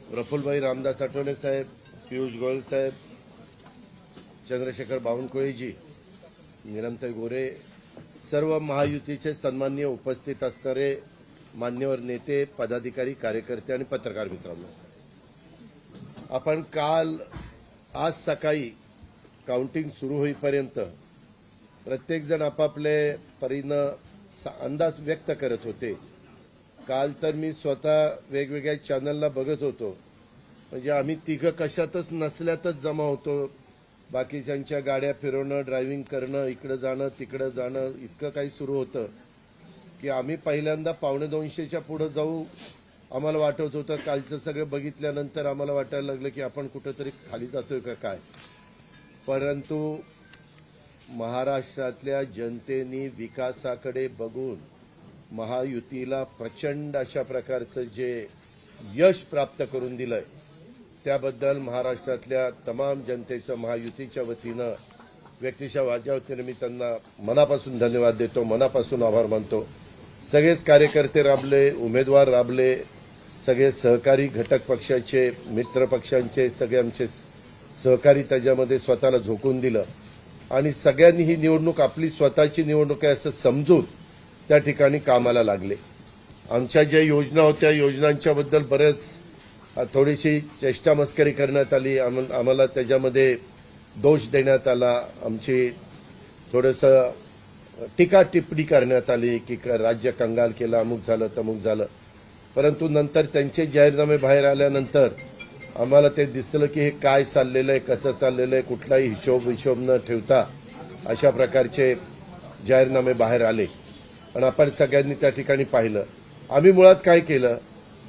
प्रफुल्लभाई रामदास आठवले साहेब, पियुष गोयल साहेब, चंद्रशेखर बावनकुळेजी, नीलमताई गोरे, सर्व महायुतीचे सन्माननीय उपस्थित असणारे मान्यवर नेते, पदाधिकारी, कार्यकर्ते आणि पत्रकार मित्रांनो, आपण आज सकाळी काउंटिंग सुरू होईपर्यंत प्रत्येकजण आपापले परीनं अंदाज व्यक्त करत होते. काल तर मी स्वतः वेगवेगळ्या चॅनलला बघत होतो, म्हणजे आम्ही तिघं कशातच नसल्यातच जमा होतो. बाकीच्यांच्या गाड्या फिरवणं, ड्रायव्हिंग करणं, इकडं जाणं तिकडं जाणं, इतकं काही सुरू होतं की आम्ही पहिल्यांदा 1:45च्या पुढे जाऊ. आम्हाला वाटत होतं, कालचं सगळं बघितल्यानंतर आम्हाला वाटायला लागलं की आपण कुठेतरी खाली जातोय का काय. परंतु महाराष्ट्रातल्या जनतेने विकासाकडे बघून महायुतीला प्रचंड अशा प्रकारचं जे यश प्राप्त करून दिलंय, त्याबद्दल महाराष्ट्रातल्या तमाम जनतेचं महायुतीच्या वतीनं, व्यक्तिशः माझ्या वतीनं मी त्यांना मनापासून धन्यवाद देतो, मनापासून आभार मानतो. सगळेच कार्यकर्ते राबले, उमेदवार राबले, सगळे सहकारी घटक पक्षाचे, मित्र पक्षांचे सगळे आमचे सहकारी त्याच्यामध्ये स्वतःला झोकून दिलं आणि सगळ्यांनी ही निवडणूक आपली स्वतःची निवडणूक आहे असं समजून त्या ठिकाणी कामाला लागले. आमच्या ज्या योजना होत्या, योजनांच्याबद्दल बरेच थोडीशी चेष्टा मस्करी करण्यात आली, आम्हाला त्याच्यामध्ये दोष देण्यात आला, आमची थोडंसं टीका टिप्पणी करण्यात आली की राज्य कंगाल केलं, अमुक झालं तमुक झालं. परंतु नंतर त्यांचे जाहीरनामे बाहेर आल्यानंतर आम्हाला ते दिसलं की हे काय चाललेलं आहे, कसं चाललेलं आहे, कुठलाही हिशोब न ठेवता अशा प्रकारचे जाहीरनामे बाहेर आले आणि आपण सगळ्यांनी त्या ठिकाणी पाहिलं. आम्ही मुळात काय केलं,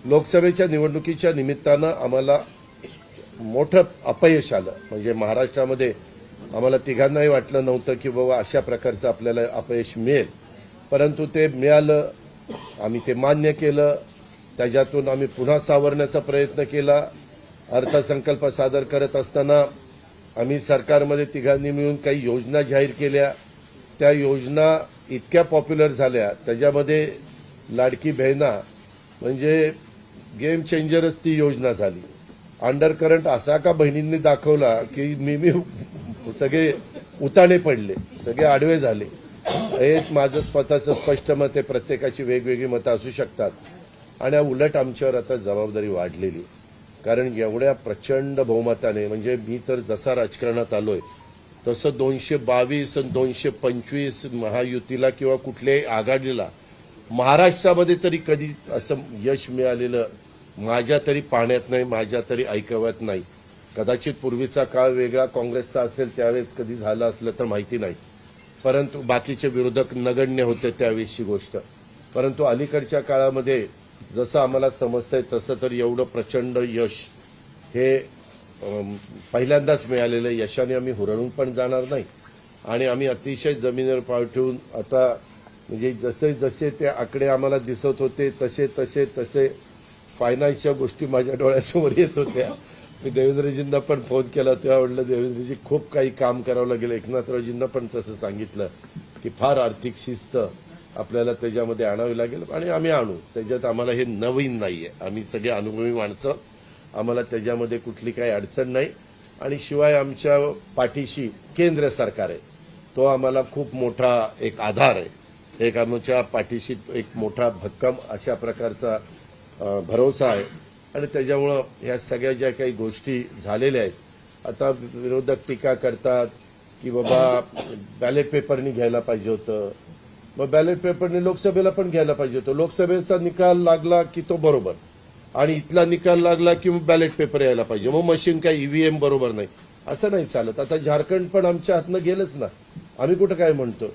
लोकसभेच्या निवडणुकीच्या निमित्तानं आम्हाला मोठं अपयश आलं. म्हणजे महाराष्ट्रामध्ये आम्हाला तिघांनाही वाटलं नव्हतं की बाबा अशा प्रकारचं आपल्याला अपयश मिळेल, परंतु ते मिळालं. आम्ही ते मान्य केलं, त्याच्यातून आम्ही पुन्हा सावरण्याचा प्रयत्न केला. अर्थसंकल्प सादर करत असताना आम्ही सरकारमध्ये तिघांनी मिळून काही योजना जाहीर केल्या. त्या योजना इतक्या पॉप्युलर झाल्या, त्याच्यामध्ये लाडकी बहिणा म्हणजे गेम चेंजरच ती योजना झाली. अंडर करंट असा का बहिणींनी दाखवला की मी सगळे उताणे पडले, सगळे आडवे झाले. हे माझं स्वतःचं स्पष्ट मत आहे, प्रत्येकाची वेगवेगळी मतं असू शकतात. आणि उलट आमच्यावर आता जबाबदारी वाढलेली, कारण एवढ्या प्रचंड बहुमताने, म्हणजे मी तर जसा राजकारणात आलोय तसं 222 आणि 225 महायुतीला किंवा कुठल्याही आघाडीला महाराष्ट्रामध्ये तरी कधी असं यश मिळालेलं माझ्या तरी पाहण्यात नाही, माझ्या तरी ऐकवत नाही. कदाचित पूर्वीचा काळ वेगळा काँग्रेसचा असेल, त्यावेळेस कधी झालं असलं तर माहिती नाही, परंतु बाकीचे विरोधक नगण्य होते त्यावेळेसची गोष्ट. परंतु अलीकडच्या काळामध्ये जसं आम्हाला समजतंय तसं तर एवढं प्रचंड यश हे पहिल्यांदाच मिळालेलं यशाने आम्ही हुरळून पण जाणार नाही. आणि आम्ही अतिशय जमिनीवर पाय ठेवून आता, म्हणजे जसे जसे ते आकडे आम्हाला दिसत होते तसे तसे तसे फायनान्सच्या गोष्टी माझ्या डोळ्यासमोर येत होत्या. मी देवेंद्रजींना पण फोन केला, तेव्हा म्हटलं देवेंद्रजी खूप काही काम करावं लागेल. एकनाथरावजींना पण तसं सांगितलं की फार आर्थिक शिस्त आपल्याला त्याच्यामध्ये आणावी लागेल आणि आम्ही आणू. त्याच्यात आम्हाला हे नवीन नाहीये, आम्ही सगळे अनुभवी माणसं, आम्हाला त्याच्यामध्ये कुठली काही अडचण नाही. आणि शिवाय आमच्या पाठीशी केंद्र सरकार आहे, तो आम्हाला खूप मोठा एक आधार आहे. एक आमच्या पाठीशी एक मोठा भक्कम अशा प्रकारचा भरोसा आहे. आणि त्याच्यामुळं ह्या सगळ्या ज्या काही गोष्टी झालेल्या आहेत, आता विरोधक टीका करतात की बाबा बॅलेट पेपरनी घ्यायला पाहिजे होतं, मग बॅलेट पेपरने लोकसभेला पण घ्यायला पाहिजे होतं. लोकसभेचा निकाल लागला की तो बरोबर, आणि इथला निकाल लागला की मग बॅलेट पेपर यायला पाहिजे, मग मशीन काय ईव्हीएम बरोबर नाही, असं नाही चालत. आता झारखंड पण आमच्या हातनं गेलंच ना, आम्ही कुठं काय म्हणतो.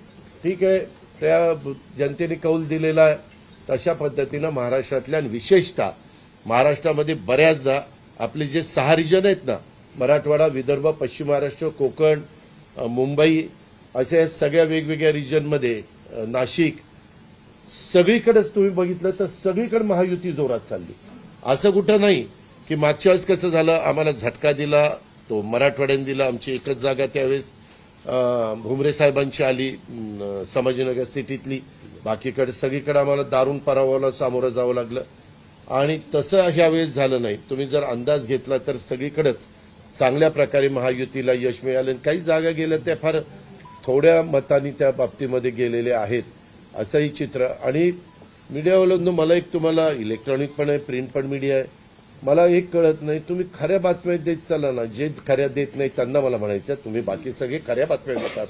ठीक आहे, त्या जनतेने कौल दिलेला आहे, तशा पद्धतीनं महाराष्ट्रातल्या, विशेषतः महाराष्ट्रामध्ये बऱ्याचदा आपले जे 6 रिजन आहेत ना, मराठवाडा, विदर्भ, पश्चिम महाराष्ट्र, कोकण, मुंबई, अशा सगळ्या वेगवेगळ्या रिजनमध्ये, नाशिक, सगळीकडेच तुम्ही बघितलं तर सगळीकडे महायुती जोरात चालली. असं कुठं नाही की मागच्या वेळेस कसं झालं, आम्हाला झटका दिला तो मराठवाड्याने दिला. आमची एकच जागा त्यावेळेस भुमरे साहेबांची आली संभाजीनगर सिटीतली, बाकीकडे सगळीकडे आम्हाला दारुण पराभवाला सामोरं जावं लागलं. आणि तसं ह्यावेळेस झालं नाही. तुम्ही जर अंदाज घेतला तर सगळीकडेच चांगल्या प्रकारे महायुतीला यश मिळालं. काही जागा गेल्या त्या फार थोड्या मतांनी त्या बाबतीमध्ये गेलेले आहेत असंही चित्र. आणि मीडियावाल्यांनो, मला एक तुम्हाला इलेक्ट्रॉनिक पण आहे, प्रिंट पण मीडिया आहे, मला एक कळत नाही, तुम्ही खऱ्या बातम्या देत चाला ना. जे खऱ्या देत नाही त्यांना मला म्हणायचं, तुम्ही बाकी सगळे खऱ्या बातम्या देतात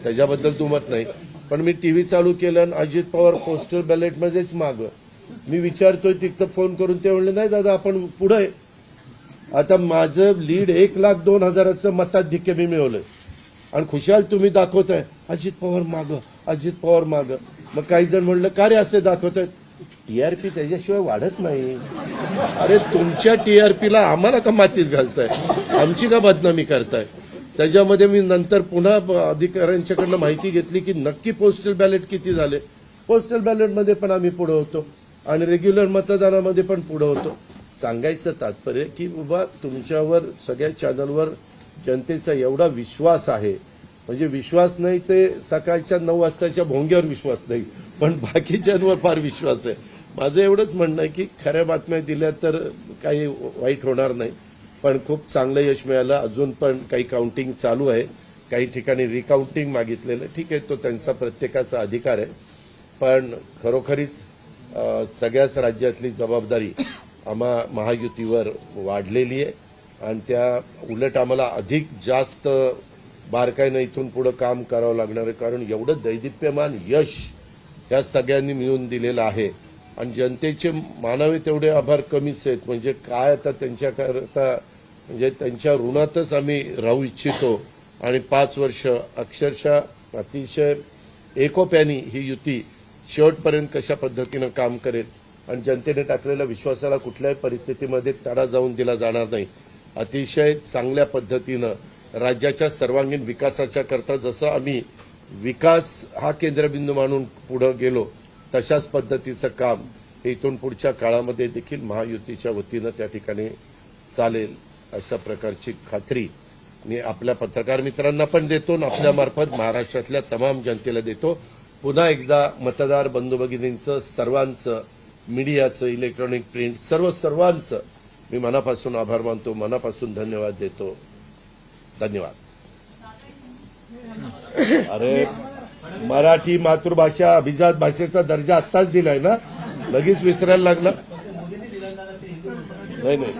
त्याच्याबद्दल दुमत नाही. पण मी टीव्ही चालू केलं आणि अजित पवार पोस्टल बॅलेटमध्येच मागं. मी विचारतोय तिथं फोन करून, ते म्हणले नाही दादा आपण पुढे आहे. आता माझं लीड 1,02,000 मताधिक्य मी मिळवलंय आणि खुशाल तुम्ही दाखवताय अजित पवार मागं, अजित पवार मागं. मग काही जण म्हणलं का रे असे दाखवतायत? टीआरपी त्याच्याशिवाय वाढत नाही. अरे तुमच्या टीआरपीला आम्हाला का मातीत घालताय, आमची का बदनामी करताय? त्याच्यामध्ये मी नंतर पुन्हा अधिकाऱ्यांच्याकडनं माहिती घेतली की नक्की पोस्टल बॅलेट किती झाले. पोस्टल बॅलेटमध्ये पण आम्ही पुढे होतो आणि रेग्युलर मतदानामध्ये पण पुढे होतो. सांगायचं तात्पर्य की बाबा तुमच्यावर सगळ्या चॅनलवर जनतेचा एवढा विश्वास आहे, म्हणजे विश्वास नाही ते सकाळच्या 9 वाजताच्या भोंग्यावर विश्वास नाही, पण बाकीच्यांवर फार विश्वास आहे. माझं एवढंच म्हणणं आहे की खऱ्या बातम्या दिल्या तर काही वाईट होणार नाही. पण खूप चांगलं यश मिळालं. अजून पण काही काउंटिंग चालू आहे, काही ठिकाणी रिकाउंटिंग मागितलेलं. ठीक आहे, तो त्यांचा प्रत्येकाचा अधिकार आहे. पण खरोखरीच सगळ्याच राज्यातली जबाबदारी आम्हा महायुतीवर वाढलेली आहे आणि त्या उलट आम्हाला अधिक जास्त बारकाईनं इथून पुढे काम करावं लागणार आहे. कारण एवढं दैदिप्यमान यश या सगळ्यांनी मिळवून दिलेलं आहे आणि जनतेचे मानावे तेवढे आभार कमीच आहेत. म्हणजे काय आता त्यांच्याकरता, म्हणजे त्यांच्या ऋणातच आम्ही राहू इच्छितो. आणि 5 वर्ष अक्षरशः अतिशय एकोप्याने ही युती शेवटपर्यंत कशा पद्धतीनं काम करेल आणि जनतेने टाकलेल्या विश्वासाला कुठल्याही परिस्थितीमध्ये तडा जाऊन दिला जाणार नाही. अतिशय चांगल्या पद्धतीनं राज्याच्या सर्वांगीण विकासाच्या करता जसं आम्ही विकास हा केंद्रबिंदू मानून पुढे गेलो, तशाच पद्धतीचं काम इथून पुढच्या काळामध्ये देखील महायुतीच्या वतीनं त्या ठिकाणी चालेल अशा प्रकारची खात्री मी आपल्या पत्रकार मित्रांना पण देतो आणि आपल्यामार्फत महाराष्ट्रातल्या तमाम जनतेला देतो. पुन्हा एकदा मतदार बंधू भगिनींचं, सर्वांचं, मीडियाचं, इलेक्ट्रॉनिक प्रिंट सर्वांचं मी मनापासून आभार मानतो, मनापासून धन्यवाद देतो. धन्यवाद. अरे मराठी मातृभाषा अभिजात भाषेचा दर्जा आत्ताच दिलाय ना, लगेच विसरायला लागला? नाही नाही,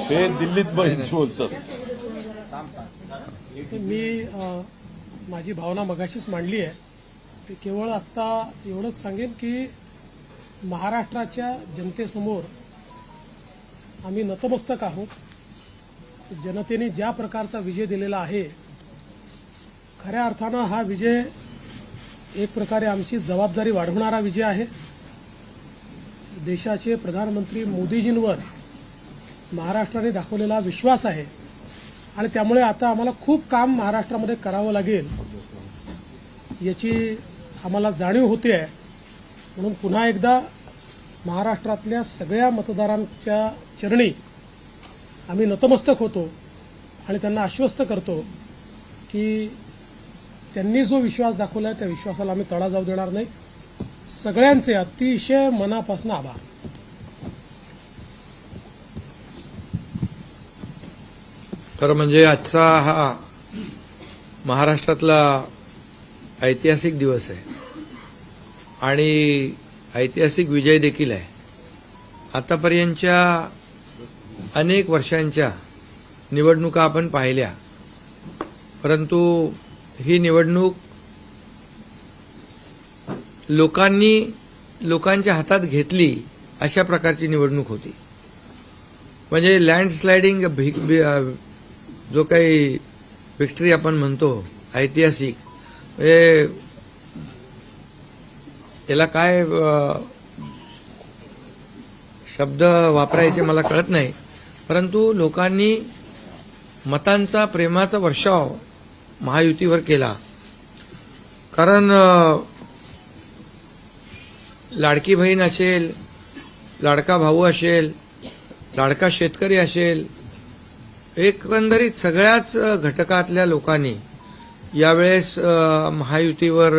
ते दिल्लीत बोलतात. मी माझी भावना मगाशीच मांडली आहे. की केवळ आत्ता एवढंच सांगेन की महाराष्ट्राच्या जनतेसमोर आम्ही नतमस्तक आहोत. जनतेने ज्या प्रकारचा विजय दिलेला आहे, खऱ्या अर्थानं हा विजय एक प्रकारे आमची जबाबदारी वाढवणारा विजय आहे. देशाचे प्रधानमंत्री मोदीजींवर महाराष्ट्राने दाखवलेला विश्वास आहे आणि त्यामुळे आता आम्हाला खूप काम महाराष्ट्रामध्ये करावं लागेल याची आम्हाला जाणीव होते आहे. म्हणून पुन्हा एकदा महाराष्ट्रातल्या सगळ्या मतदारांच्या चरणी आम्ही नतमस्तक होतो आणि त्यांना आश्वस्त करतो की त्यांनी जो विश्वास दाखवला आहे त्या विश्वासाला आम्ही तडा जाऊ देणार नाही. सगळ्यांचे अतिशय मनापासून आभार. खरं म्हणजे आजचा हा महाराष्ट्रातला ऐतिहासिक दिवस आहे आणि ऐतिहासिक विजय देखील आहे. आतापर्यंतच्या अनेक वर्षांच्या निवडणुका आपण पाहिल्या, परंतु ही निवडणूक लोकांच्या हातात घेतली अशा प्रकारची निवडणूक होती. म्हणजे लँडस्लायडिंग जो काही विक्ट्री आपण म्हणतो ऐतिहासिक, म्हणजे याला काय शब्द वापरायचे मला कळत नाही, परंतु लोकांनी मतांचा, प्रेमाचा वर्षाव महायुतीवर केला. कारण लाडकी बहीण असेल, लाडका भाऊ असेल, लाडका शेतकरी असेल, एकंदरीत सगळ्याच घटकातल्या लोकांनी यावेळेस महायुतीवर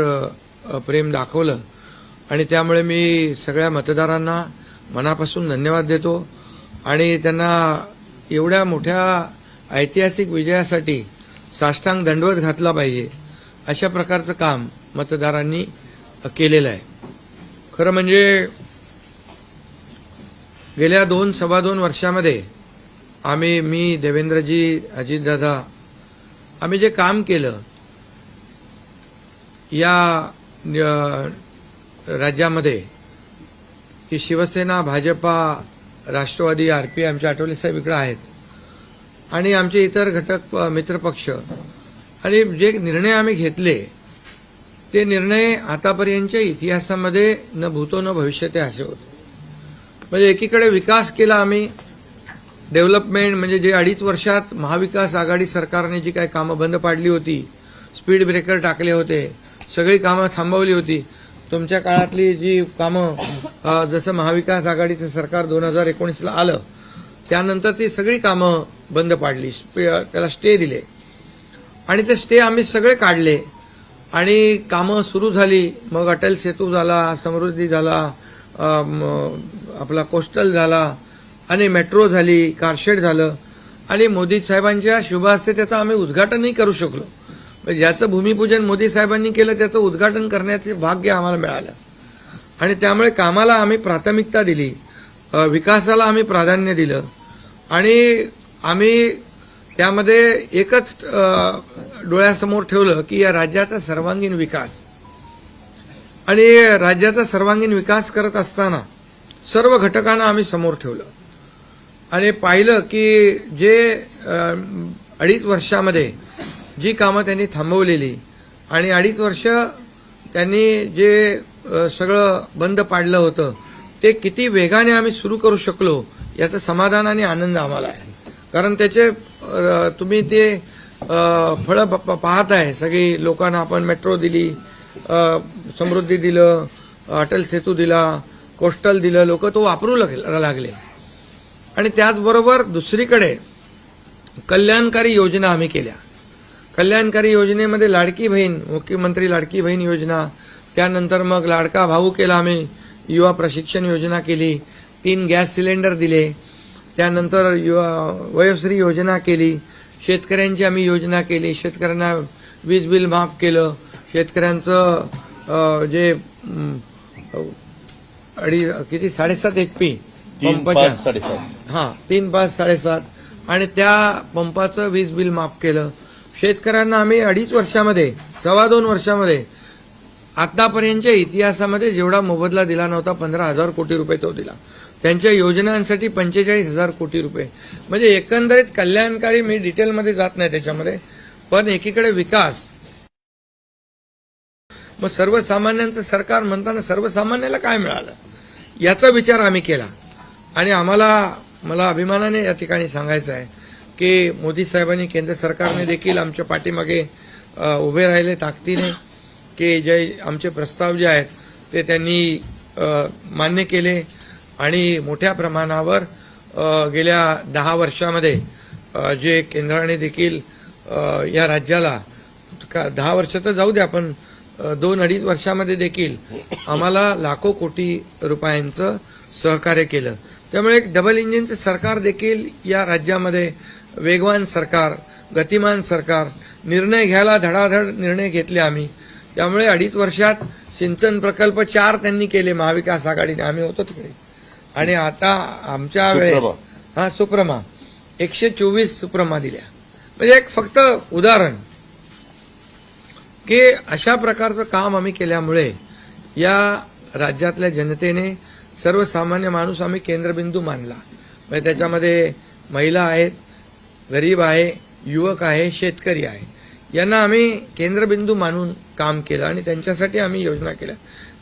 प्रेम दाखवलं आणि त्यामुळे मी सगळ्या मतदारांना मनापासून धन्यवाद देतो आणि त्यांना एवढ्या मोठ्या ऐतिहासिक विजयासाठी साष्टांग दंडवत घातला पाहिजे अशा प्रकारचं काम मतदारांनी केलेलं आहे. खरं म्हणजे गेल्या 2-2.25 वर्षामध्ये मी, देवेंद्रजी, अजितदादा आम्ही जे काम केलं या राज्यामध्ये की शिवसेना, भाजपा, राष्ट्रवादी, आरपीआय, आमचे आठवले साहेब इकडे आहेत आणि आमचे इतर घटक मित्रपक्ष आणि जे निर्णय आम्ही घेतले ते निर्णय आतापर्यंतच्या इतिहासामध्ये न भूतो न भविष्यते असे होते. म्हणजे एकीकडे विकास केला आम्ही, डेव्हलपमेंट म्हणजे जे 2.5 वर्षात महाविकास आघाडी सरकारने जी काही कामं बंद पाडली होती, स्पीड ब्रेकर टाकले होते, सगळी कामं थांबवली होती. तुमच्या काळातली जी कामं जसं महाविकास आघाडीचं सरकार 2019ला आलं त्यानंतर ती सगळी कामं बंद पाडली, त्याला स्टे दिले आणि ते स्टे आम्ही सगळे काढले आणि कामं सुरू झाली. मग अटल सेतू झाला, समृद्धी झाला, आपला कोस्टल झाला आणि मेट्रो झाली, कारशेड झालं आणि मोदी साहेबांच्या शुभ हस्ते त्याचं आम्ही उद्घाटनही करू शकलो. ज्याचं भूमिपूजन मोदी साहेबांनी केलं त्याचं उद्घाटन करण्याचे भाग्य आम्हाला मिळालं आणि त्यामुळे कामाला आम्ही प्राथमिकता दिली, विकासाला आम्ही प्राधान्य दिलं आणि आम्ही त्यामध्ये एकच डोळ्यासमोर ठेवलं की या राज्याचा सर्वांगीण विकास. आणि राज्याचा सर्वांगीण विकास करत असताना सर्व घटकांना आम्ही समोर ठेवलं आणि पाहिलं की जे 2.5 वर्षामध्ये जी कामं त्यांनी थांबवलेली आणि 2.5 वर्ष त्यांनी जे सगळं बंद पाडलं होतं ते किती वेगाने आम्ही सुरू करू शकलो याचं समाधान आणि आनंद आम्हाला आहे. कारण त्याचे तुम्ही ते फळं पाहत आहे. सगळी लोकांना आपण मेट्रो दिली, समृद्धी दिलं, अटल सेतू दिला, कोस्टल दिलं, लोक तो वापरू लागले. आणि त्याचबरोबर दुसरीकडे कल्याणकारी योजना आम्ही केल्या. कल्याणकारी योजनेमध्ये लाडकी बहीण, मुख्यमंत्री लाडकी बहीण योजना, त्यानंतर मग लाडका भाऊ केला आम्ही, युवा प्रशिक्षण योजना केली, 3 गॅस सिलेंडर दिले, त्यानंतर वयोश्री योजना केली, शेतकऱ्यांची आम्ही योजना केली, शेतकऱ्यांना वीज बिल माफ केलं, शेतकऱ्यांचं जे 7.5 HP 3-5-7.5 3-5 7.5 आणि त्या पंपाचं वीज बिल माफ केलं. शेतकऱ्यांना आम्ही 2.5 वर्षामध्ये 2.25 वर्षामध्ये आतापर्यंतच्या इतिहासामध्ये जेवढा मोबदला दिला नव्हता 15,000 कोटी रुपये तो दिला. त्यांच्या योजनांसाठी 45,000 कोटी रुपये. म्हणजे एकंदरीत कल्याणकारी, मी डिटेलमध्ये जात नाही त्याच्यामध्ये, पण एकीकडे विकास. मग सर्वसामान्यांचं सरकार म्हणताना सर्वसामान्याला काय मिळालं याचा विचार आम्ही केला आणि मला अभिमानाने या ठिकाणी सांगायचं आहे की मोदी साहेबांनी, केंद्र सरकारने देखील आमच्या पाठीमागे उभे राहिले ताकदीने की जे आमचे प्रस्ताव जे आहेत ते त्यांनी मान्य केले आणि मोठ्या प्रमाणावर गेल्या 10 वर्षामध्ये जे केंद्राने देखील या राज्याला 10 वर्ष तर जाऊ द्या, पण 2-2.5 वर्षामध्ये देखील आम्हाला लाखो कोटी रुपयांचं सहकार्य केलं. त्यामुळे एक डबल इंजिनचं सरकार देखील या राज्यामध्ये, वेगवान सरकार, गतिमान सरकार, निर्णय घ्यायला धडाधड निर्णय घेतले आम्ही. त्यामुळे 2.5 वर्षात सिंचन प्रकल्प 4 त्यांनी केले महाविकास आघाडीने, आम्ही होतो तिकडे. आणि आता आमच्या वेळेस सुप्रमा 124 सुप्रमा दिल्या. म्हणजे एक फक्त उदाहरण की अशा प्रकारचं काम आम्ही केल्यामुळे या राज्यातल्या जनतेने, सर्वसामान्य माणूस आम्ही केंद्रबिंदू मानला. म्हणजे त्याच्यामध्ये महिला आहेत, गरीब आहे, युवक आहे, शेतकरी आहे, यांना आम्ही केंद्रबिंदू मानून काम केलं आणि त्यांच्यासाठी आम्ही योजना केल्या.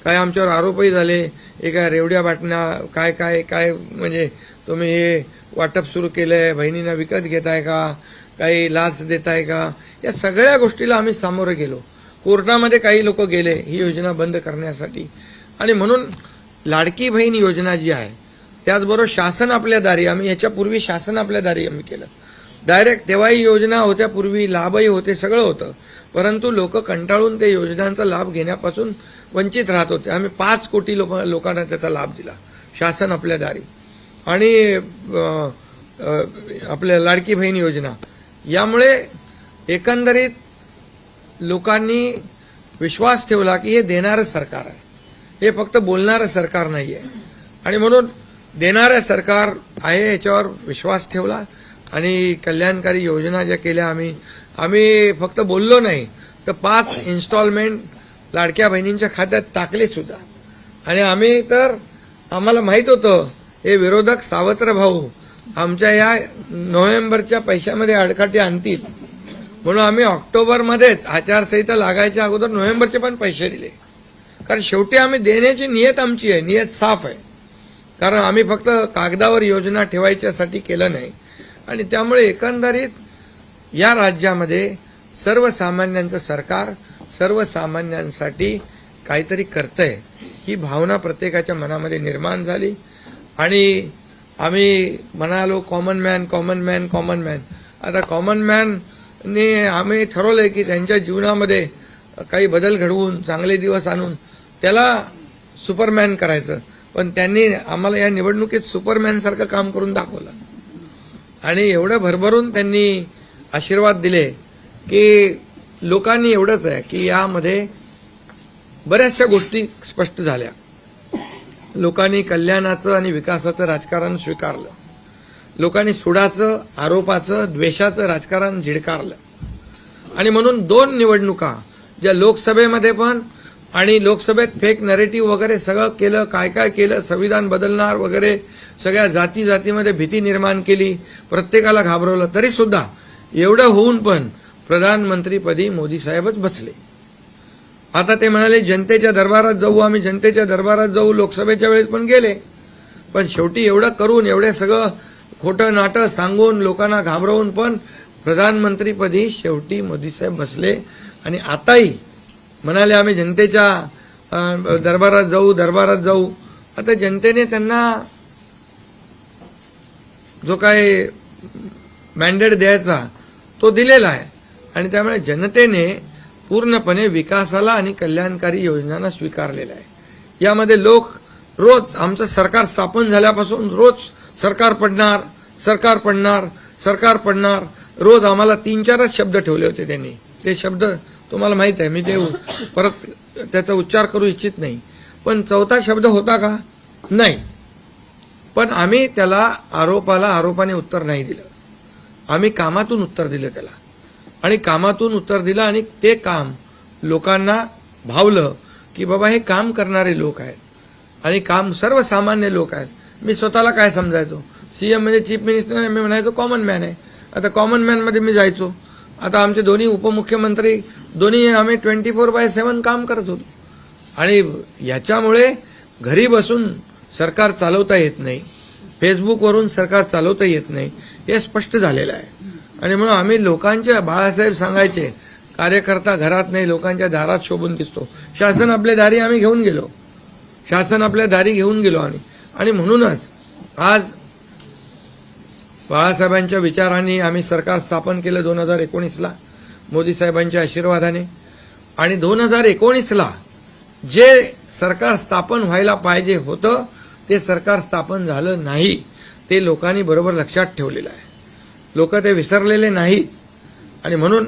काय आमच्यावर आरोपही झाले, एका रेवड्या बाटण्या, काय काय काय म्हणजे तुम्ही हे वाटप सुरू केलंय, बहिणींना विकत घेताय का, काही लाच देताय का, या सगळ्या गोष्टीला आम्ही सामोरे गेलो. कोर्टामध्ये काही लोक गेले ही योजना बंद करण्यासाठी. आणि म्हणून लाडकी बहीण योजना जी आहे, त्याचबरोबर शासन आपल्या दारी, आम्ही याच्यापूर्वी शासन आपल्या दारी आम्ही केलं डायरेक्ट. तेव्हाही योजना होत्या, पूर्वी लाभही होते, सगळं होतं, परंतु लोक कंटाळून ते योजनांचा लाभ घेण्यापासून वंचित राहत होते. आम्ही 5 कोटी लोकांना त्याचा लाभ दिला शासन आपल्या दारी आणि आपल्या लाडकी बहीण योजना, यामुळे एकंदरीत लोकांनी विश्वास ठेवला की हे देणारं सरकार आहे, हे फक्त बोलणारं सरकार नाही आहे. आणि म्हणून देणारं सरकार आहे याच्यावर विश्वास ठेवला आणि कल्याणकारी योजना ज्या केल्या आम्ही फक्त बोललो नाही तर 5 इन्स्टॉलमेंट लाडक्या बहिणींच्या खात्यात टाकले सुद्धा. आणि आम्हाला माहित होतं हे विरोधक सावत्र भाऊ आमच्या या नोव्हेंबरच्या पैशामध्ये अडकाटी आणतील, म्हणून आम्ही ऑक्टोबरमध्येच आचारसंहिता लागायच्या अगोदर नोव्हेंबरचे पण पैसे दिले. कारण शेवटी आम्ही देण्याची नियत आमची आहे, नियत साफ आहे. कारण आम्ही फक्त कागदावर योजना ठेवायच्यासाठी केलं नाही. आणि त्यामुळे एकंदरीत या राज्यामध्ये सर्वसामान्यांचं सरकार सर्वसामान्यांसाठी काहीतरी करतंय ही भावना प्रत्येकाच्या मनामध्ये निर्माण झाली. आणि आम्ही म्हणालो कॉमन मॅन. आता कॉमन मॅनने आम्ही ठरवलंय की त्यांच्या जीवनामध्ये काही बदल घडवून चांगले दिवस आणून त्याला सुपरमॅन करायचं. पण त्यांनी आम्हाला या निवडणुकीत सुपरमॅनसारखं काम करून दाखवलं आणि एवढं भरभरून त्यांनी आशीर्वाद दिले की लोकांनी एवढंच आहे की यामध्ये बऱ्याचशा गोष्टी स्पष्ट झाल्या. लोकांनी कल्याणाचं आणि विकासाचं राजकारण स्वीकारलं. लोकांनी सुडाचं, आरोपाचं, द्वेषाचं राजकारण झिडकारलं. आणि म्हणून 2 निवडणुका ज्या लोकसभेमध्ये पण आणि लोकसभेत फेक नरेटिव्ह वगैरे सगळं केलं, काय केलं, संविधान बदलणार वगैरे, सगळ्या जातीमध्ये भीती निर्माण केली, प्रत्येकाला घाबरवलं. तरी सुद्धा एवढं होऊन पण प्रधानमंत्रीपदी मोदी साहेबच बसले. आता ते म्हणाले जनतेच्या दरबारात जाऊ, आम्ही जनतेच्या दरबारात जाऊ, लोकसभेच्या वेळेस पण गेले. पण शेवटी एवढं करून एवढे सगळं खोटं नाटं सांगून लोकांना घाबरवून पण प्रधानमंत्रीपदी शेवटी मोदी साहेब बसले. आणि आताही म्हणाले आम्ही जनतेच्या दरबारात जाऊ. आता जनतेने त्यांना जो काय मॅन्डेट द्यायचा तो दिलेला आहे. आणि त्यामुळे जनतेने पूर्णपणे विकासाला आणि कल्याणकारी योजनांना स्वीकारलेला आहे. यामध्ये लोक रोज आमचं सरकार स्थापन झाल्यापासून रोज सरकार पडणार रोज आम्हाला 3-4च शब्द ठेवले होते त्यांनी. ते शब्द तुम्हाला माहित आहे, मी ते परत त्याचा उच्चार करू इच्छित नाही. पण 4था शब्द होता का? नाही. पण आम्ही त्याला आरोपाने उत्तर नाही दिलं. आम्ही कामातून उत्तर दिलं त्याला. आणि कामातून उत्तर दिलं आणि ते काम लोकांना भावलं की बाबा हे काम करणारे लोक आहेत आणि काम सर्वसामान्य लोक आहेत. मी स्वतःला काय समजायचो, सीएम म्हणजे चीफ मिनिस्टर, मी म्हणायचो कॉमन मॅन आहे. आता कॉमन मॅनमध्ये मी जायचो. आता आमचे दोन्ही उपमुख्यमंत्री दोन्ही आम्ही 24/7 काम करत होतो. आणि याच्यामुळे घरी बसून सरकार चालवता येत नाही, फेसबुकवरून सरकार चालवता येत नाही, हे स्पष्ट झालेलं आहे. आणि म्हणून आम्ही लोकांच्या, बाळासाहेब सांगायचे, कार्यकर्ता घरात नाही लोकांच्या दारात शोभून दिसतो. शासन आपल्या दारी आम्ही घेऊन गेलो. आणि म्हणूनच आज बाळासाहेबांच्या विचारांनी आम्ही सरकार स्थापन केलं 2019ला मोदी साहेबांच्या आशीर्वादाने. आणि 2019ला जे सरकार स्थापन व्हायला पाहिजे होतं ते सरकार स्थापन झालं नाही. ते लोकांनी बरोबर लक्षात ठेवलेलं आहे. लोक ते विसरलेले नाहीत. आणि म्हणून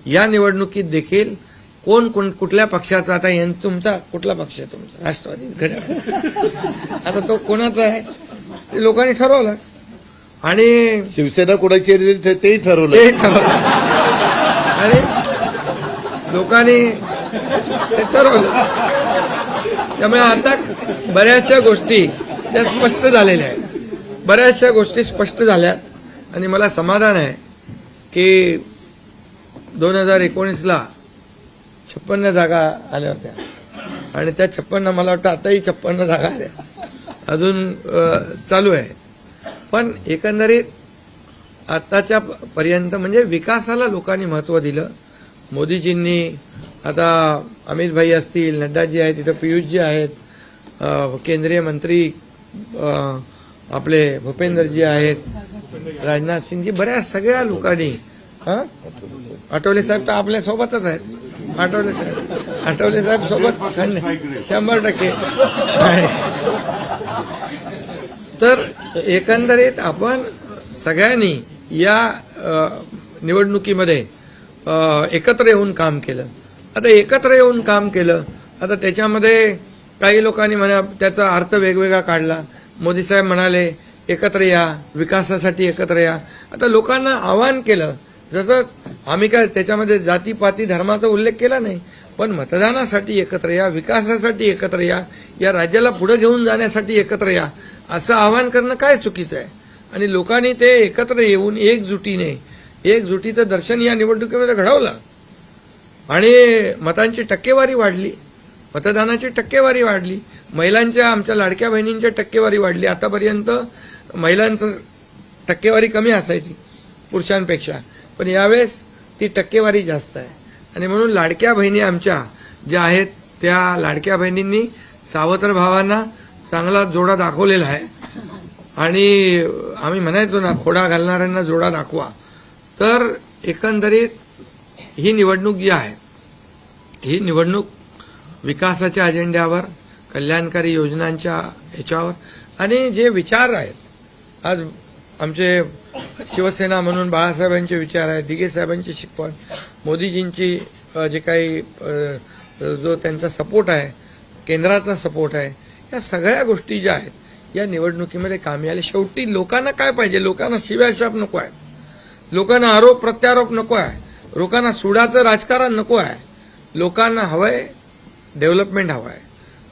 या निवडणुकीत देखील कोण कुठल्या पक्षाचा, आता तुमचा कुठला पक्ष आहे? तुमचा राष्ट्रवादी घड्याळ. आता तो कोणाचा आहे ते लोकांनी ठरवलं. आणि शिवसेना कोणाची आहे तेही ठरवलं. आणि लोकांनी ते ठरवलं. त्यामुळे आता बऱ्याचशा गोष्टी त्या स्पष्ट झालेल्या आहेत. आणि मला समाधान आहे की 2019ला 56 जागा आल्या होत्या आणि त्या 56 मला वाटतं आताही 56 जागा आल्या, अजून चालू आहे. पण एकंदरीत आताच्या पर्यंत म्हणजे विकासाला लोकांनी महत्व दिलं. मोदीजींनी आता अमित भाई असतील, नड्डाजी आहेत, तिथं पियुषजी आहेत, केंद्रीय मंत्री आपले भूपेंद्रजी आहेत, राजनाथ सिंगजी, बऱ्याच सगळ्या लोकांनी, आठवले साहेब तर आपल्या सोबतच आहेत. आठवले साहेब सोबत 100%. तर एकंदरीत आपण सगळ्यांनी या निवडणुकीमध्ये एकत्र येऊन काम केलं. आता एकत्र येऊन काम केलं, आता त्याच्यामध्ये काही लोकांनी म्हणा त्याचा अर्थ वेगवेगळा काढला. मोदी साहेब म्हणाले एकत्र या, विकासासाठी एकत्र या. आता लोकांना आवाहन केलं, जसं आम्ही काय त्याच्यामध्ये जातीपाती धर्माचा उल्लेख केला नाही, पण मतदानासाठी एकत्र या, विकासासाठी एकत्र या, या राज्याला पुढे घेऊन जाण्यासाठी एकत्र या, असं आवाहन करणं काय चुकीचं आहे. आणि लोकांनी ते एकत्र येऊन एकजुटीचं दर्शन या निवडणुकीमध्ये घडवलं आणि मतांची टक्केवारी वाढली, मतदानाची टक्केवारी वाढली, महिलांच्या आमच्या लाडक्या बहिणींच्या टक्केवारी वाढली. आतापर्यंत महिलांचं टक्केवारी कमी असायची पुरुषांपेक्षा, पण यावेळेस ती टक्केवारी जास्त आहे. आणि म्हणून लाडक्या बहिणी आमच्या ज्या आहेत त्या लाडक्या बहिणींनी सावत्र भावांना चांगला जोडा दाखवलेला आहे. आणि आम्ही म्हणायचो ना, खोडा घालणाऱ्यांना जोडा दाखवा. तर एकंदरीत ही निवडणूक जी आहे, ही निवडणूक विकासाच्या अजेंड्यावर, कल्याणकारी योजनांच्या ह्याच्यावर आणि जे विचार आहेत, आज आमचे शिवसेना म्हणून बाळासाहेबांचे विचार आहेत, दिघे साहेबांची शिकवण, मोदीजींची जे काही जो त्यांचा सपोर्ट आहे, केंद्राचा सपोर्ट आहे, या सगळ्या गोष्टी ज्या आहेत या निवडणुकीमध्ये कामी आल्या. शेवटी लोकांना काय पाहिजे? लोकांना शिव्याशाप नको आहे, लोकांना आरोप प्रत्यारोप नको आहे, लोकांना सुडाचं राजकारण नको आहे. लोकांना हवंय डेव्हलपमेंट हवं आहे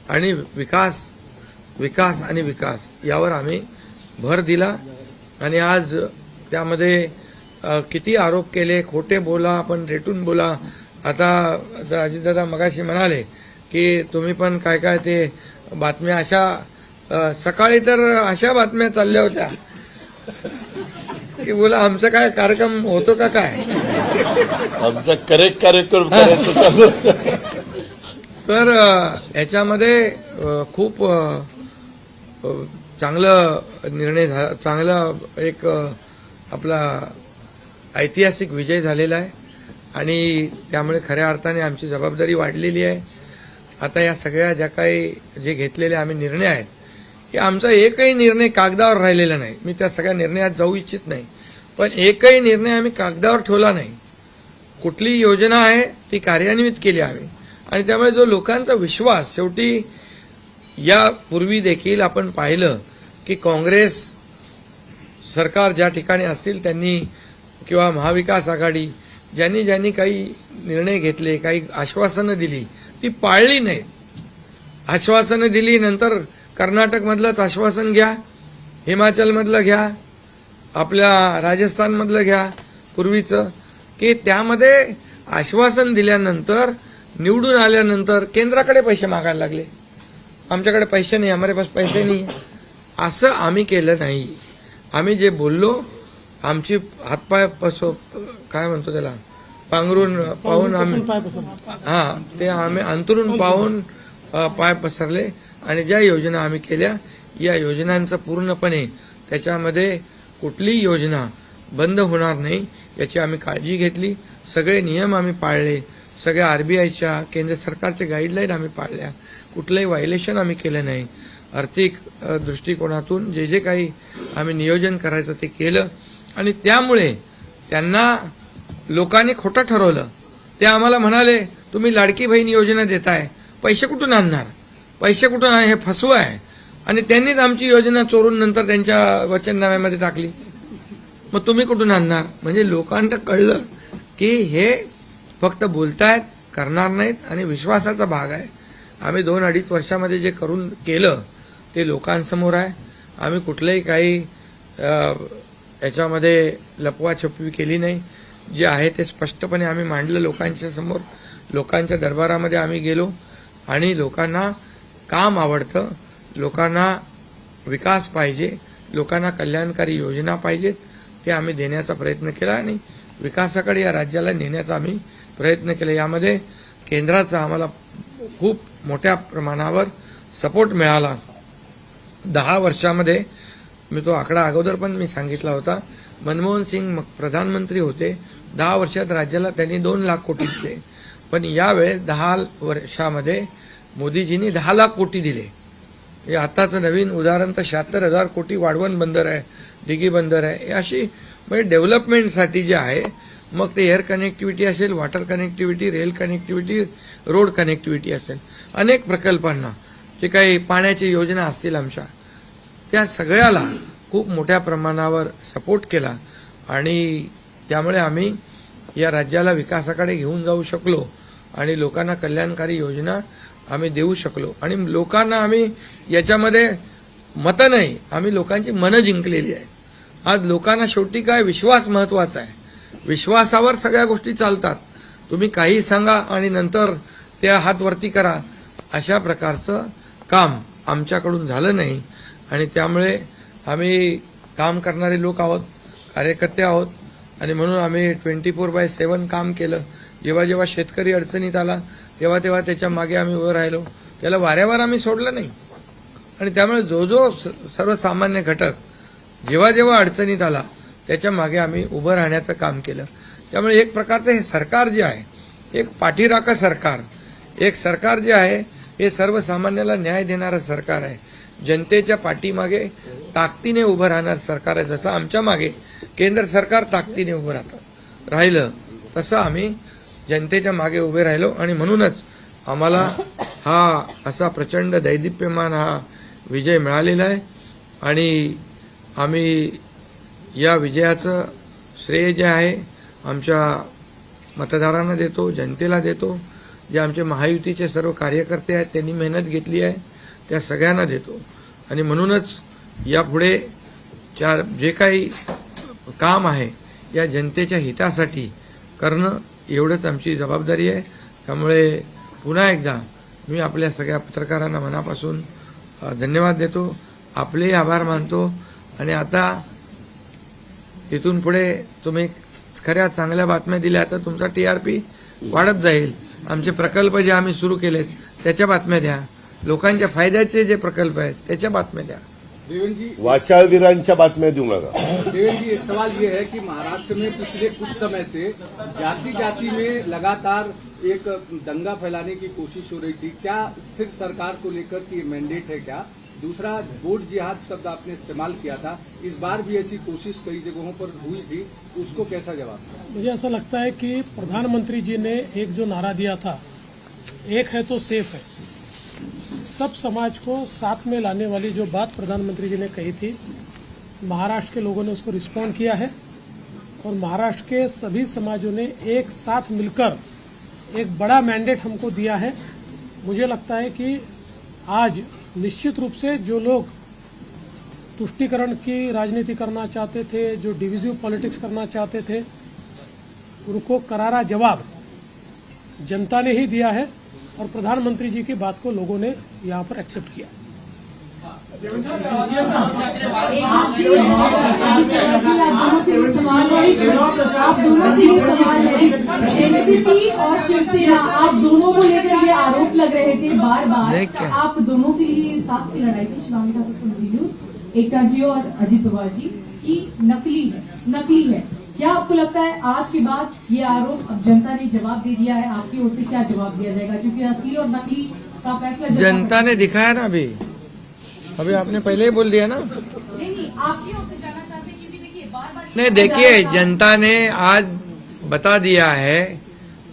आणि विकास आणि विकास यावर आम्ही भर दिला. आणि आज त्यामध्ये किती आरोप केले, खोटे बोला, आपण रेटून बोला. आता अजितदादा मगाशी म्हणाले की तुम्ही पण काय काय ते बातम्या अशा सकाळी तर अशा बातम्या चालल्या होत्या की बोला आमचा काय कार्यक्रम होतो का काय, आमचा करेक्ट कार्यक्रम करायचं चालू. तर याच्यामध्ये खूप चांगलं निर्णय झाला, चांगला एक आपला ऐतिहासिक विजय झालेला आहे आणि त्यामुळे खऱ्या अर्थाने आमची जबाबदारी वाढलेली आहे. आता या सगळ्या ज्या काही जे घेतलेले आम्ही निर्णय आहेत, हे आमचा एकही निर्णय कागदावर राहिलेला नाही. मी त्या सगळ्या निर्णयात जाऊ इच्छित नाही, पण एकही निर्णय आम्ही कागदावर ठेवला नाही. कुठली योजना आहे ती कार्यान्वित केली आम्ही. आणि त्यामुळे जो लोकांचा विश्वास, शेवटी यापूर्वी देखील आपण पाहिलं की काँग्रेस सरकार ज्या ठिकाणी असतील त्यांनी किंवा महाविकास आघाडी ज्यांनी काही निर्णय घेतले, काही आश्वासनं दिली, ती पाळली नाहीत. आश्वासनं दिली, नंतर कर्नाटकमधलंच आश्वासन घ्या, हिमाचलमधलं घ्या, आपल्या राजस्थानमधलं घ्या पूर्वीचं, की त्यामध्ये आश्वासन दिल्यानंतर निवडून आल्यानंतर केंद्राकडे पैसे मागायला लागले. आमच्याकडे पैसे नाही, हमारे पास पैसे नाही. असं आम्ही केलं नाही. आम्ही जे बोललो, आमची हातपाय काय म्हणतो त्याला, पांघरून पाहून आम्ही ते आम्ही अंतरून पाहून पाय पसरले. आणि ज्या योजना आम्ही केल्या, या योजनांचं पूर्णपणे त्याच्यामध्ये कुठलीही योजना बंद होणार नाही याची आम्ही काळजी घेतली. सगळे नियम आम्ही पाळले, सगळ्या आरबीआयच्या, केंद्र सरकारच्या गाईडलाईन आम्ही पाळल्या, कुठलंही व्हायलेशन आम्ही केलं नाही. आर्थिक दृष्टिकोनातून जे काही आम्ही नियोजन करायचं ते केलं. आणि त्यामुळे त्यांना लोकांनी खोटं ठरवलं. ते आम्हाला म्हणाले तुम्ही लाडकी बहीण योजना देताय, पैसे कुठून आणणार, पैसे कुठून हे फसवं आहे. आणि त्यांनीच आमची योजना चोरून नंतर त्यांच्या वचननाम्यामध्ये टाकली. मग तुम्ही कुठून आणणार? म्हणजे लोकांना कळलं की हे फक्त बोलतायत, करणार नाहीत. आणि विश्वासाचा भाग आहे. आम्ही 2-2.5 वर्षामध्ये जे केलं ते लोकांसमोर आहे. आम्ही कुठलंही काही याच्यामध्ये लपवाछपवी केली नाही. जे आहे ते स्पष्टपणे आम्ही मांडलं लोकांच्या समोर. लोकांच्या दरबारामध्ये आम्ही गेलो आणि लोकांना काम आवडतं, लोकांना विकास पाहिजे, लोकांना कल्याणकारी योजना पाहिजेत, ते आम्ही देण्याचा प्रयत्न केला आणि विकासाकडे या राज्याला नेण्याचा आम्ही प्रयत्न केला. यामध्ये केंद्राचा आम्हाला खूप मोठ्या प्रमाणावर सपोर्ट मिळाला. 10 वर्षामध्ये, मी तो आकडा अगोदर पण मी सांगितला होता, मनमोहन सिंग प्रधानमंत्री होते, 10 वर्षात राज्याला त्यांनी 2 लाख कोटी दिले. पण यावेळेस 10 वर्षामध्ये मोदीजींनी 10 लाख कोटी दिले. हे आताचं नवीन उदाहरण तर 76,000 कोटी वाढवण बंदर आहे, दिघी बंदर आहे. हे अशी म्हणजे डेव्हलपमेंटसाठी जे आहे, मग ते एअर कनेक्टिव्हिटी असेल, water connectivity, rail connectivity, road connectivity असेल, अनेक प्रकल्पांना जे काही पाण्याची योजना असतील आमच्या, त्या सगळ्याला खूप मोठ्या प्रमाणावर सपोर्ट केला आणि त्यामुळे आम्ही या राज्याला विकासाकडे घेऊन जाऊ शकलो आणि लोकांना कल्याणकारी योजना आम्ही देऊ शकलो आणि लोकांना आम्ही याच्यामध्ये मतं नाही, आम्ही लोकांची मनं जिंकलेली आहेत. आज लोकांना शेवटी काय विश्वास महत्वाचा आहे. विश्वासावर सगळ्या गोष्टी चालतात. तुम्ही काही सांगा आणि नंतर त्या हात वरती करा, अशा प्रकारचं काम आमच्याकडून झालं नाही आणि त्यामुळे आम्ही काम करणारे लोक आहोत, कार्यकर्ते आहोत आणि म्हणून आम्ही 24/7 काम केलं. जेव्हा जेव्हा शेतकरी अडचणीत आला तेव्हा तेव्हा त्याच्या मागे आम्ही उभं राहिलो. त्याला वाऱ्यावर आम्ही सोडलं नाही आणि त्यामुळे जो जो सर्वसामान्य घटक जेव्हा जेव्हा अडचणीत आला त्याच्या मागे आम्ही उभं राहण्याचं काम केलं. त्यामुळे एक प्रकारचं हे सरकार जे आहे, एक पाठीराखा सरकार, एक सरकार जे आहे हे सर्वसामान्याला न्याय देणारं सरकार आहे. जनतेच्या पाठीमागे ताकदीने उभं राहणारं सरकार आहे. जसं आमच्या मागे केंद्र सरकार ताकदीने उभं राहिलं तसं आम्ही जनतेच्या मागे उभे राहिलो आणि म्हणूनच आम्हाला हा असा प्रचंड दैदिप्यमान हा विजय मिळालेला आहे आणि आम्ही या विजयाचं श्रेय जे आहे आमच्या मतदारांना देतो, जनतेला देतो. जे आमचे महायुतीचे सर्व कार्यकर्ते आहेत त्यांनी मेहनत घेतली आहे त्या सगळ्यांना देतो आणि म्हणूनच यापुढे जे काही काम आहे या जनतेच्या हितासाठी करणं एवढंच आमची जबाबदारी आहे. त्यामुळे पुन्हा एकदा मी आपल्या सगळ्या पत्रकारांना मनापासून धन्यवाद देतो, आपलेही आभार मानतो आणि आता इथून पुढे तुम्ही खऱ्या चांगल्या बातम्या दिल्या तर तुमचा TRP वाढत जाईल. आमचे प्रकल्प जे आम्ही सुरू केलेत त्याच्या बातम्या द्या, लोकांच्या फायद्याचे जे प्रकल्प आहेत त्याच्या बातम्या द्या. देवेंद्र जी, वाचाळवीरांच्या बातम्या देऊ नका. देवेंद्र जी, एक सवाल ये है कि महाराष्ट्र में पिछले कुछ समय से जाति जाति में लगातार एक दंगा फैलाने की कोशिश हो रही थी. क्या स्थिर सरकार को लेकर की मैंडेट है क्या? दूसरा, वोट जिहाद शब्द आपने इस्तेमाल किया था, इस बार भी ऐसी कोशिश कई जगहों पर हुई थी, उसको कैसा जवाब? मुझे ऐसा लगता है कि प्रधानमंत्री जी ने एक जो नारा दिया था, एक है तो सेफ है, सब समाज को साथ में लाने वाली जो बात प्रधानमंत्री जी ने कही थी, महाराष्ट्र के लोगों ने उसको रिस्पॉन्ड किया है और महाराष्ट्र के सभी समाजों ने एक साथ मिलकर एक बड़ा मैंडेट हमको दिया है. मुझे लगता है कि आज निश्चित रूप से जो लोग तुष्टीकरण की राजनीति करना चाहते थे, जो डिविजिव पॉलिटिक्स करना चाहते थे, उनको करारा जवाब जनता ने ही दिया है और प्रधानमंत्री जी की बात को लोगों ने यहाँ पर एक्सेप्ट किया. आप दोनों से ये सवाल है, एनसीपी और शिवसेना, आप दोनों को लेकर ये आरोप लग रहे थे बार बार, आप दोनों के लिए साथ की लड़ाई थी, शिवानी ठाकुर जी न्यूज, एकता जी और अजित पवार जी की नकली है. क्या आपको लगता है आज के बाद ये आरोप अब जनता ने जवाब दे दिया है, आपकी ओर से क्या जवाब दिया जाएगा? क्योंकि असली और नकली का फैसला जनता ने दिखाया ना. अभी आपने पहले ही बोल दिया ना. नहीं, आपकी ओर से जाना चाहते हैं क्योंकि देखिए बार नहीं, देखिए जनता ने आज बता दिया है.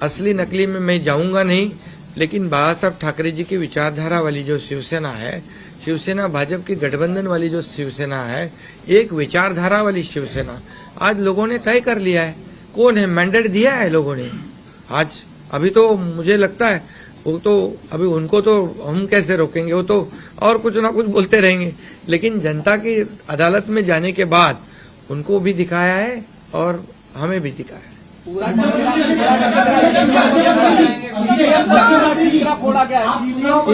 असली नकली में मैं जाऊंगा नहीं, लेकिन बाला साहब ठाकरे जी की विचारधारा वाली जो शिवसेना है, शिवसेना भाजपा की गठबंधन वाली जो शिवसेना है, एक विचारधारा वाली शिवसेना आज लोगों ने तय कर लिया है. कौन है, मैंडेट दिया है लोगों ने आज. अभी तो मुझे लगता है वो तो अभी उनको तो हम कैसे रोकेंगे, वो तो और कुछ ना कुछ बोलते रहेंगे, लेकिन जनता की अदालत में जाने के बाद उनको भी दिखाया है और हमें भी दिखाया है.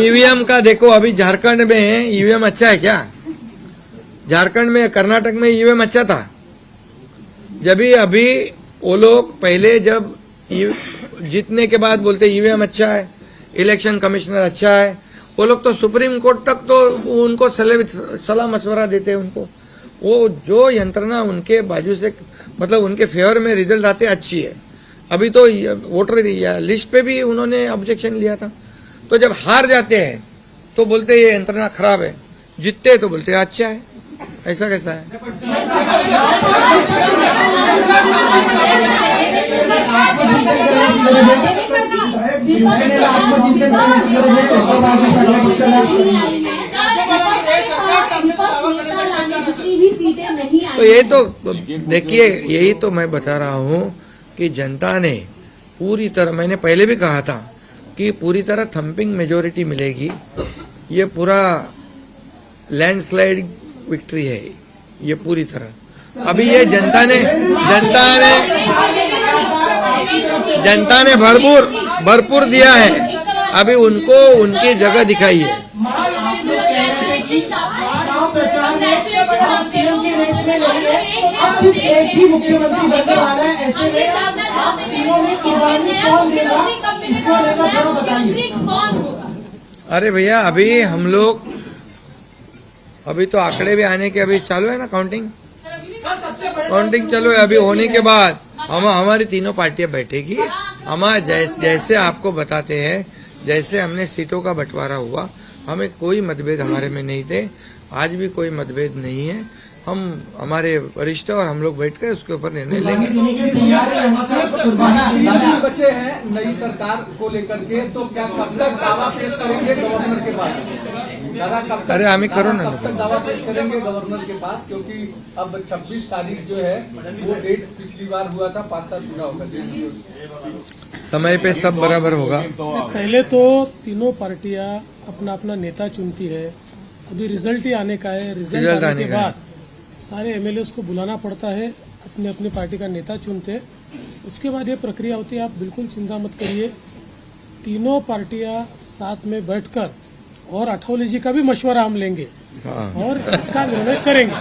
ईवीएम का देखो, अभी झारखंड में ईवीएम अच्छा है क्या? झारखंड में, कर्नाटक में ईवीएम अच्छा था. जब भी अभी वो लोग पहले जब जीतने के बाद बोलते ईवीएम अच्छा है, इलेक्शन कमिश्नर अच्छा है, वो लोग तो सुप्रीम कोर्ट तक तो उनको सलाह मशवरा देते हैं. उनको वो जो यंत्रणा उनके बाजू से, मतलब उनके फेवर में रिजल्ट आते अच्छी है. अभी तो वोटर लिस्ट पे भी उन्होंने ऑब्जेक्शन लिया था. तो जब हार जाते हैं तो बोलते ये यंत्रणा खराब है. जीतते हैं तो बोलते हैं अच्छा है, ऐसा कैसा है? तो ये तो देखिए, यही तो मैं बता रहा हूँ कि जनता ने पूरी तरह, मैंने पहले भी कहा था कि पूरी तरह थम्पिंग मेजोरिटी मिलेगी। ये पूरा लैंडस्लाइड विक्ट्री है ये पूरी तरह। अभी ये जनता ने भरपूर दिया है। अभी उनको उनकी जगह दिखाइए। एक ही मुख्यमंत्री बनने वाला है, ऐसे में आप तीनों में कुर्बानी कौन देगा, इसको लेकर थोड़ा बताइए। अरे भैया, अभी हम लोग अभी तो आंकड़े भी आने के अभी चालू है ना, काउंटिंग चालू है। अभी होने के बाद हमारी तीनों पार्टियां बैठेगी। हमारा जैसे आपको बताते हैं, जैसे हमने सीटों का बंटवारा हुआ, हमें कोई मतभेद हमारे में नहीं थे, आज भी कोई मतभेद नहीं है। हम हमारे वरिष्ठ और हम लोग बैठकर उसके ऊपर निर्णय लेंगे। बचे हैं नई सरकार को लेकर के, तो क्या कब तक दावा पेश करेंगे गवर्नर के पास? दादा कब तक, अरे आम्ही करो ना, कब तक दावा पेश करेंगे गवर्नर के पास? क्योंकि अब 26 तारीख जो है वो डेट पिछली बार हुआ था, 5 साल पूरा होगा। समय पे सब बराबर होगा। पहले तो तीनों पार्टियां अपना अपना नेता चुनती है। अभी रिजल्ट ही आने का है। रिजल्ट आने के बाद सारे एमएलएस को बुलाना पड़ता है, अपने अपनी पार्टी का नेता चुनते हैं। उसके बाद ये प्रक्रिया होती है। आप बिल्कुल चिंता मत करिए, तीनों पार्टियां साथ में बैठकर और अठौले जी का भी मशवरा हम लेंगे और इसका निर्णय करेंगे।